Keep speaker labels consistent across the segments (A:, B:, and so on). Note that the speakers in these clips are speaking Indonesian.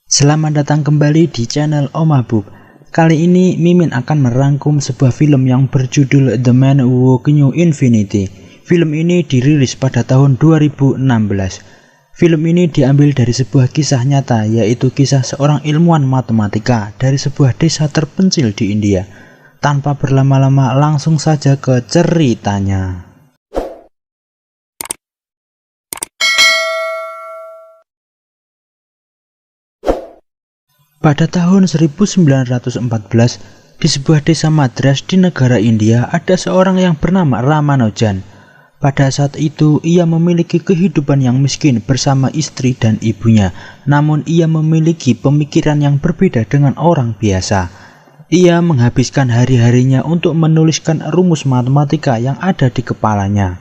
A: Selamat datang kembali di channel Om Abub. Kali ini Mimin akan merangkum sebuah film yang berjudul The Man Who Knew Infinity. Film ini dirilis pada tahun 2016. Film ini diambil dari sebuah kisah nyata, yaitu kisah seorang ilmuwan matematika dari sebuah desa terpencil di India. Tanpa berlama-lama, langsung saja ke ceritanya. Pada tahun 1914, di sebuah desa Madras di negara India, ada seorang yang bernama Ramanujan. Pada saat itu, ia memiliki kehidupan yang miskin bersama istri dan ibunya. Namun, ia memiliki pemikiran yang berbeda dengan orang biasa. Ia menghabiskan hari-harinya untuk menuliskan rumus matematika yang ada di kepalanya.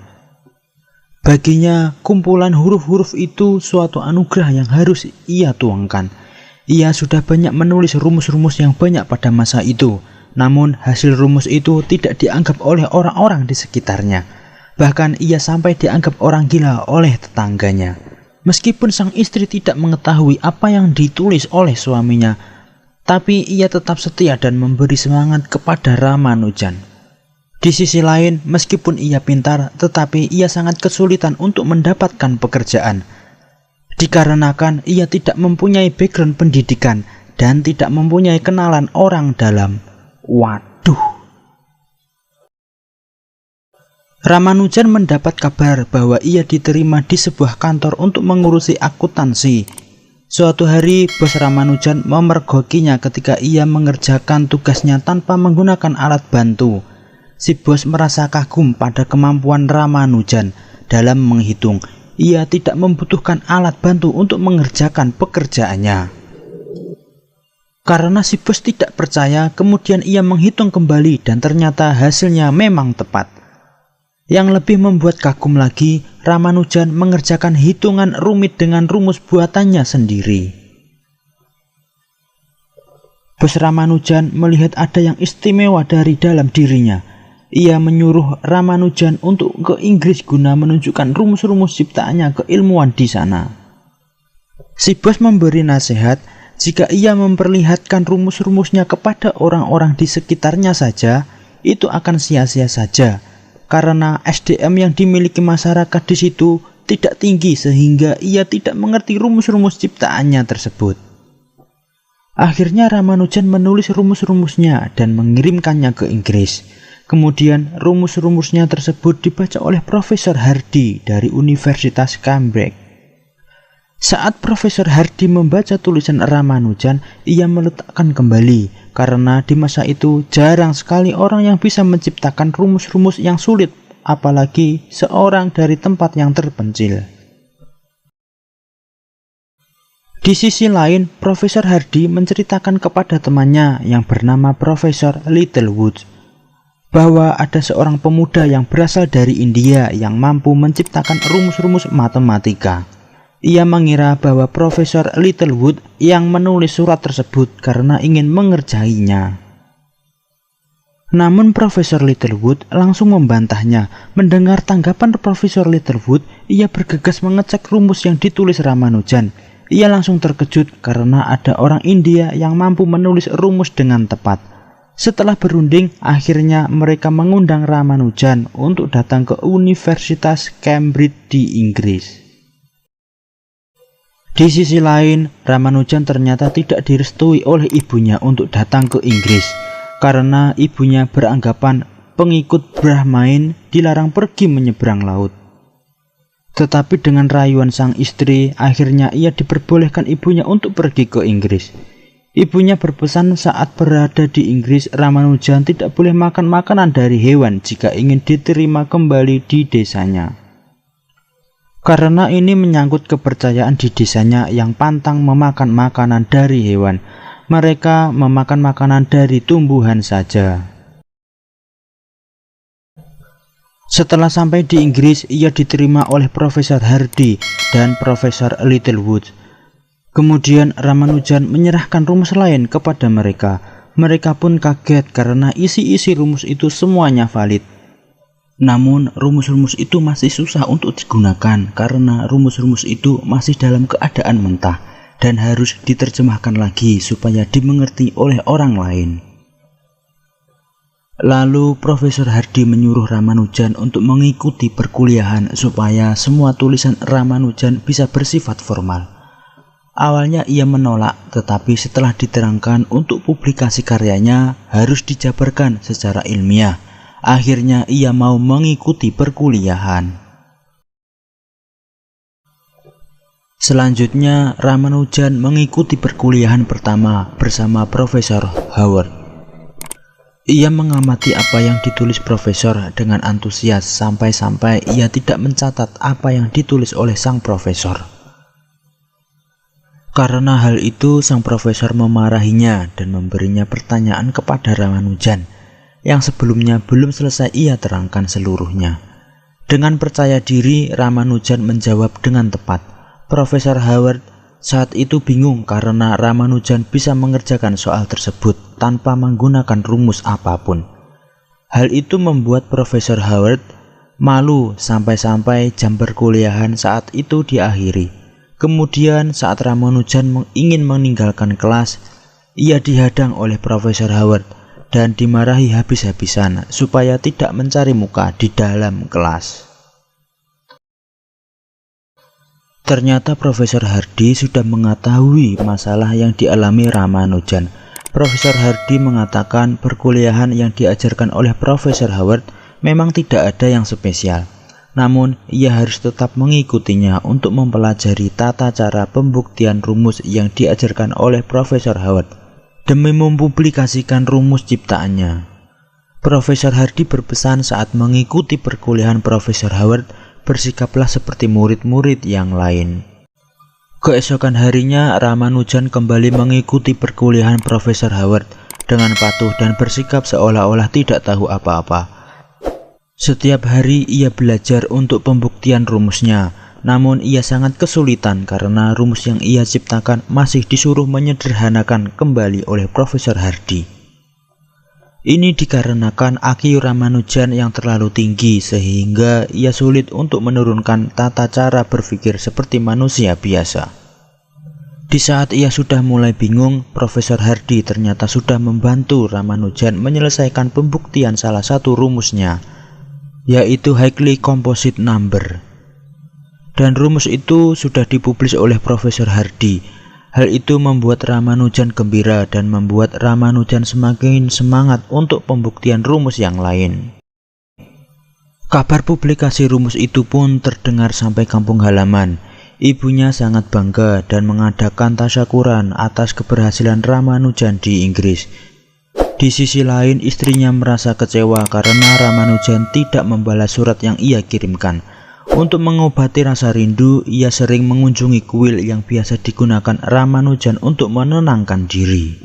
A: Baginya, kumpulan huruf-huruf itu suatu anugerah yang harus ia tuangkan. Ia sudah banyak menulis rumus-rumus yang banyak pada masa itu, namun hasil rumus itu tidak dianggap oleh orang-orang di sekitarnya. Bahkan ia sampai dianggap orang gila oleh tetangganya. Meskipun sang istri tidak mengetahui apa yang ditulis oleh suaminya, tapi ia tetap setia dan memberi semangat kepada Ramanujan. Di sisi lain, meskipun ia pintar, tetapi ia sangat kesulitan untuk mendapatkan pekerjaan. Dikarenakan ia tidak mempunyai background pendidikan dan tidak mempunyai kenalan orang dalam. Waduh. Ramanujan mendapat kabar bahwa ia diterima di sebuah kantor untuk mengurusi akuntansi. Suatu hari, bos Ramanujan memergokinya ketika ia mengerjakan tugasnya tanpa menggunakan alat bantu. Si bos merasa kagum pada kemampuan Ramanujan dalam menghitung. Ia tidak membutuhkan alat bantu untuk mengerjakan pekerjaannya. Karena si bos tidak percaya, kemudian ia menghitung kembali dan ternyata hasilnya memang tepat. Yang lebih membuat kagum lagi, Ramanujan mengerjakan hitungan rumit dengan rumus buatannya sendiri. Bos Ramanujan melihat ada yang istimewa dari dalam dirinya. Ia menyuruh Ramanujan untuk ke Inggris guna menunjukkan rumus-rumus ciptaannya ke ilmuwan di sana. Si bos memberi nasihat, jika ia memperlihatkan rumus-rumusnya kepada orang-orang di sekitarnya saja, itu akan sia-sia saja, karena SDM yang dimiliki masyarakat di situ tidak tinggi sehingga ia tidak mengerti rumus-rumus ciptaannya tersebut. Akhirnya Ramanujan menulis rumus-rumusnya dan mengirimkannya ke Inggris. Kemudian rumus-rumusnya tersebut dibaca oleh Profesor Hardy dari Universitas Cambridge. Saat Profesor Hardy membaca tulisan Ramanujan, ia meletakkan kembali karena di masa itu jarang sekali orang yang bisa menciptakan rumus-rumus yang sulit, apalagi seorang dari tempat yang terpencil. Di sisi lain, Profesor Hardy menceritakan kepada temannya yang bernama Profesor Littlewood bahwa ada seorang pemuda yang berasal dari India yang mampu menciptakan rumus-rumus matematika. Ia mengira bahwa Profesor Littlewood yang menulis surat tersebut karena ingin mengerjainya. Namun Profesor Littlewood langsung membantahnya. Mendengar tanggapan Profesor Littlewood, ia bergegas mengecek rumus yang ditulis Ramanujan. Ia langsung terkejut karena ada orang India yang mampu menulis rumus dengan tepat. Setelah berunding, akhirnya mereka mengundang Ramanujan untuk datang ke Universitas Cambridge di Inggris. Di sisi lain, Ramanujan ternyata tidak direstui oleh ibunya untuk datang ke Inggris, karena ibunya beranggapan pengikut Brahmain dilarang pergi menyeberang laut. Tetapi dengan rayuan sang istri, akhirnya ia diperbolehkan ibunya untuk pergi ke Inggris. Ibunya berpesan saat berada di Inggris, Ramanujan tidak boleh makan makanan dari hewan jika ingin diterima kembali di desanya. Karena ini menyangkut kepercayaan di desanya yang pantang memakan makanan dari hewan. Mereka memakan makanan dari tumbuhan saja. Setelah sampai di Inggris, ia diterima oleh Profesor Hardy dan Profesor Littlewood. Kemudian Ramanujan menyerahkan rumus lain kepada mereka. Mereka pun kaget karena isi-isi rumus itu semuanya valid. Namun rumus-rumus itu masih susah untuk digunakan karena rumus-rumus itu masih dalam keadaan mentah. dan harus diterjemahkan lagi supaya dimengerti oleh orang lain. Lalu Profesor Hardy menyuruh Ramanujan untuk mengikuti perkuliahan supaya semua tulisan Ramanujan bisa bersifat formal. Awalnya ia menolak, tetapi setelah diterangkan untuk publikasi karyanya harus dijabarkan secara ilmiah, akhirnya ia mau mengikuti perkuliahan. Selanjutnya, Ramanujan mengikuti perkuliahan pertama bersama Profesor Howard. Ia mengamati apa yang ditulis profesor dengan antusias sampai-sampai ia tidak mencatat apa yang ditulis oleh sang profesor. Karena hal itu, sang profesor memarahinya dan memberinya pertanyaan kepada Ramanujan yang sebelumnya belum selesai ia terangkan seluruhnya. Dengan percaya diri, Ramanujan menjawab dengan tepat. Profesor Howard saat itu bingung karena Ramanujan bisa mengerjakan soal tersebut tanpa menggunakan rumus apapun. Hal itu membuat Profesor Howard malu sampai-sampai jam perkuliahan saat itu diakhiri. Kemudian saat Ramanujan ingin meninggalkan kelas, ia dihadang oleh Profesor Howard dan dimarahi habis-habisan supaya tidak mencari muka di dalam kelas. Ternyata Profesor Hardy sudah mengetahui masalah yang dialami Ramanujan. Profesor Hardy mengatakan perkuliahan yang diajarkan oleh Profesor Howard memang tidak ada yang spesial. Namun, ia harus tetap mengikutinya untuk mempelajari tata cara pembuktian rumus yang diajarkan oleh Profesor Howard demi mempublikasikan rumus ciptaannya. Profesor Hardy berpesan saat mengikuti perkuliahan Profesor Howard, bersikaplah seperti murid-murid yang lain. Keesokan harinya, Ramanujan kembali mengikuti perkuliahan Profesor Howard dengan patuh dan bersikap seolah-olah tidak tahu apa-apa. Setiap hari ia belajar untuk pembuktian rumusnya, namun ia sangat kesulitan karena rumus yang ia ciptakan masih disuruh menyederhanakan kembali oleh Profesor Hardy. Ini dikarenakan IQ Ramanujan yang terlalu tinggi sehingga ia sulit untuk menurunkan tata cara berpikir seperti manusia biasa. Di saat ia sudah mulai bingung, Profesor Hardy ternyata sudah membantu Ramanujan menyelesaikan pembuktian salah satu rumusnya, yaitu Higley Composite Number. Dan rumus itu sudah dipublis oleh Profesor Hardy. Hal itu membuat Ramanujan gembira dan membuat Ramanujan semakin semangat untuk pembuktian rumus yang lain. Kabar publikasi rumus itu pun terdengar sampai kampung halaman. Ibunya sangat bangga dan mengadakan tasyakuran atas keberhasilan Ramanujan di Inggris. Di sisi lain, istrinya merasa kecewa karena Ramanujan tidak membalas surat yang ia kirimkan. Untuk mengobati rasa rindu, ia sering mengunjungi kuil yang biasa digunakan Ramanujan untuk menenangkan diri.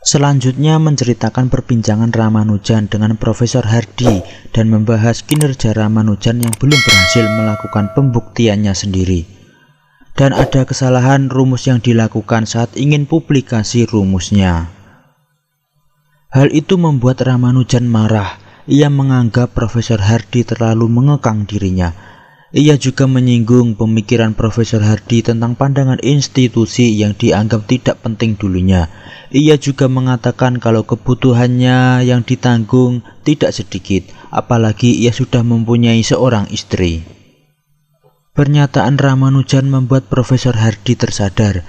A: Selanjutnya menceritakan perbincangan Ramanujan dengan Profesor Hardy dan membahas kinerja Ramanujan yang belum berhasil melakukan pembuktiannya sendiri. Dan ada kesalahan rumus yang dilakukan saat ingin publikasi rumusnya. Hal itu membuat Ramanujan marah. Ia menganggap Profesor Hardy terlalu mengekang dirinya. Ia juga menyinggung pemikiran Profesor Hardy tentang pandangan institusi yang dianggap tidak penting dulunya. Ia juga mengatakan kalau kebutuhannya yang ditanggung tidak sedikit, apalagi ia sudah mempunyai seorang istri. Pernyataan Ramanujan membuat Profesor Hardy tersadar.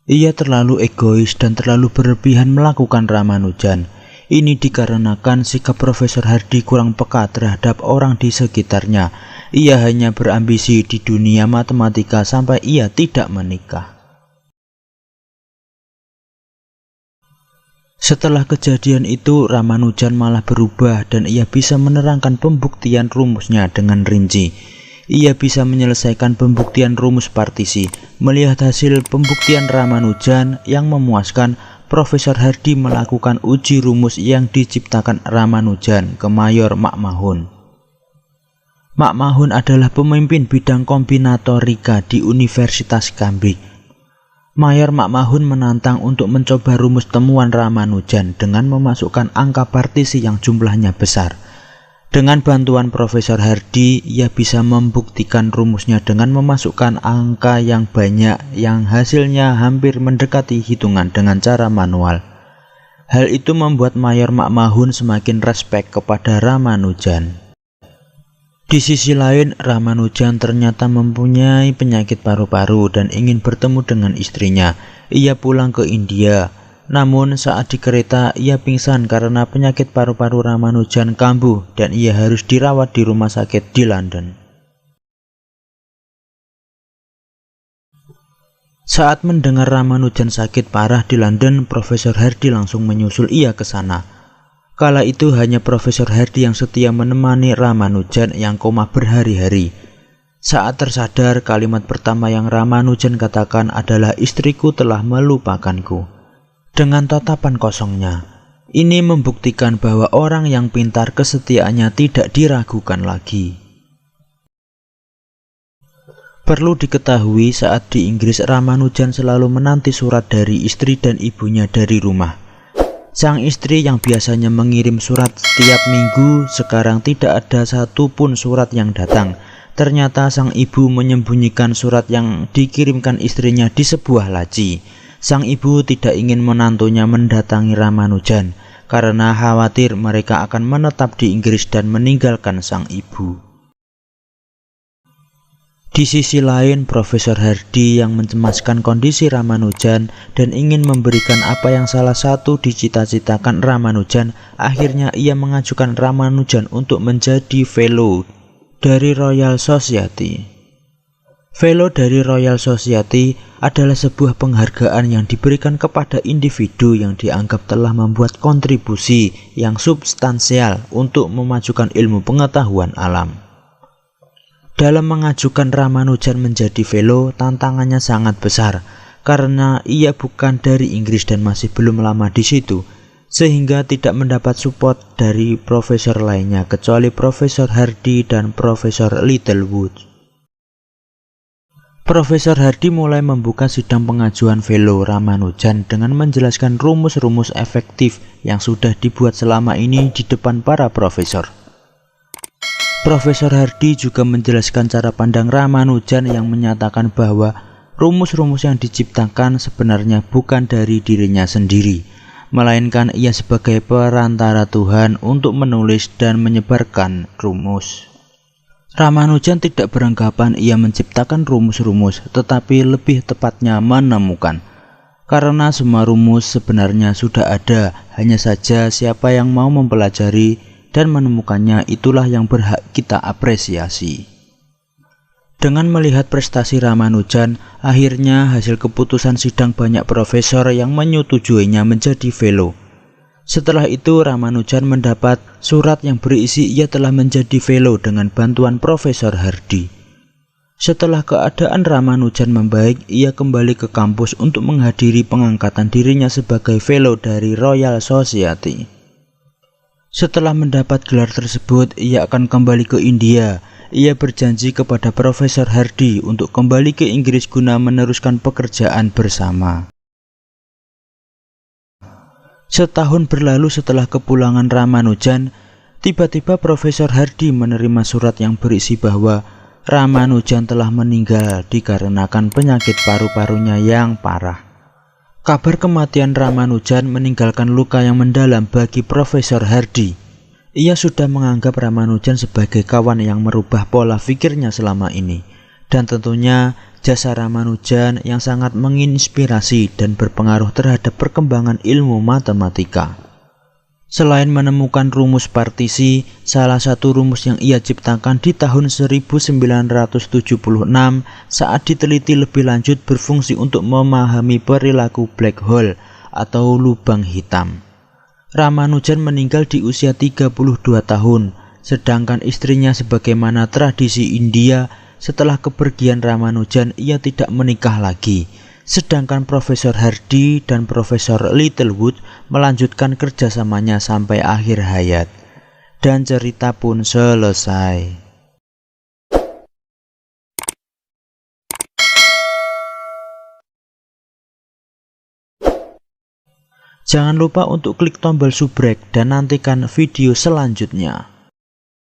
A: Ia terlalu egois dan terlalu berlebihan melakukan Ramanujan. Ini dikarenakan sikap Profesor Hardy kurang peka terhadap orang di sekitarnya. Ia hanya berambisi di dunia matematika sampai ia tidak menikah. Setelah kejadian itu, Ramanujan malah berubah dan ia bisa menerangkan pembuktian rumusnya dengan rinci. Ia bisa menyelesaikan pembuktian rumus partisi. Melihat hasil pembuktian Ramanujan yang memuaskan, Profesor Hardy melakukan uji rumus yang diciptakan Ramanujan ke Mayor McMahon. McMahon adalah pemimpin bidang kombinatorika di Universitas Cambridge. Mayor McMahon menantang untuk mencoba rumus temuan Ramanujan dengan memasukkan angka partisi yang jumlahnya besar. Dengan bantuan Profesor Hardy, ia bisa membuktikan rumusnya dengan memasukkan angka yang banyak yang hasilnya hampir mendekati hitungan dengan cara manual. Hal itu membuat Mayor McMahon semakin respek kepada Ramanujan. Di sisi lain, Ramanujan ternyata mempunyai penyakit paru-paru dan ingin bertemu dengan istrinya. Ia pulang ke India. Namun saat di kereta ia pingsan karena penyakit paru-paru Ramanujan kambuh dan ia harus dirawat di rumah sakit di London. Saat mendengar Ramanujan sakit parah di London, Profesor Hardy langsung menyusul ia ke sana. Kala itu hanya Profesor Hardy yang setia menemani Ramanujan yang koma berhari-hari. Saat tersadar, kalimat pertama yang Ramanujan katakan adalah "Istriku telah melupakanku." Dengan tatapan kosongnya, ini membuktikan bahwa orang yang pintar kesetiaannya tidak diragukan lagi. Perlu diketahui saat di Inggris Ramanujan selalu menanti surat dari istri dan ibunya dari rumah. Sang istri yang biasanya mengirim surat setiap minggu sekarang tidak ada satupun surat yang datang. Ternyata sang ibu menyembunyikan surat yang dikirimkan istrinya di sebuah laci. Sang ibu tidak ingin menantunya mendatangi Ramanujan karena khawatir mereka akan menetap di Inggris dan meninggalkan sang ibu. Di sisi lain, Profesor Hardy yang mencemaskan kondisi Ramanujan dan ingin memberikan apa yang salah satu dicita-citakan Ramanujan, akhirnya ia mengajukan Ramanujan untuk menjadi fellow dari Royal Society. Fellow dari Royal Society adalah sebuah penghargaan yang diberikan kepada individu yang dianggap telah membuat kontribusi yang substansial untuk memajukan ilmu pengetahuan alam. Dalam mengajukan Ramanujan menjadi fellow, tantangannya sangat besar karena ia bukan dari Inggris dan masih belum lama di situ, sehingga tidak mendapat support dari profesor lainnya kecuali Profesor Hardy dan Profesor Littlewood. Profesor Hardy mulai membuka sidang pengajuan fellow Ramanujan dengan menjelaskan rumus-rumus efektif yang sudah dibuat selama ini di depan para profesor. Profesor Hardy juga menjelaskan cara pandang Ramanujan yang menyatakan bahwa rumus-rumus yang diciptakan sebenarnya bukan dari dirinya sendiri, melainkan ia sebagai perantara Tuhan untuk menulis dan menyebarkan rumus. Ramanujan tidak beranggapan ia menciptakan rumus-rumus, tetapi lebih tepatnya menemukan. Karena semua rumus sebenarnya sudah ada, hanya saja siapa yang mau mempelajari dan menemukannya itulah yang berhak kita apresiasi. Dengan melihat prestasi Ramanujan, akhirnya hasil keputusan sidang banyak profesor yang menyetujuinya menjadi fellow. Setelah itu Ramanujan mendapat surat yang berisi ia telah menjadi fellow dengan bantuan Profesor Hardy. Setelah keadaan Ramanujan membaik, ia kembali ke kampus untuk menghadiri pengangkatan dirinya sebagai fellow dari Royal Society. Setelah mendapat gelar tersebut, ia akan kembali ke India. Ia berjanji kepada Profesor Hardy untuk kembali ke Inggris guna meneruskan pekerjaan bersama. Setahun berlalu setelah kepulangan Ramanujan, tiba-tiba Profesor Hardy menerima surat yang berisi bahwa Ramanujan telah meninggal dikarenakan penyakit paru-parunya yang parah. Kabar kematian Ramanujan meninggalkan luka yang mendalam bagi Profesor Hardy. Ia sudah menganggap Ramanujan sebagai kawan yang merubah pola pikirnya selama ini, dan tentunya jasa Ramanujan yang sangat menginspirasi dan berpengaruh terhadap perkembangan ilmu matematika. Selain menemukan rumus partisi, salah satu rumus yang ia ciptakan di tahun 1976 saat diteliti lebih lanjut berfungsi untuk memahami perilaku black hole atau lubang hitam. Ramanujan meninggal di usia 32 tahun, sedangkan istrinya sebagaimana tradisi India, setelah kepergian Ramanujan ia tidak menikah lagi, sedangkan Profesor Hardy dan Profesor Littlewood melanjutkan kerjasamanya sampai akhir hayat. Dan cerita pun selesai. Jangan lupa untuk klik tombol subrek dan nantikan video selanjutnya.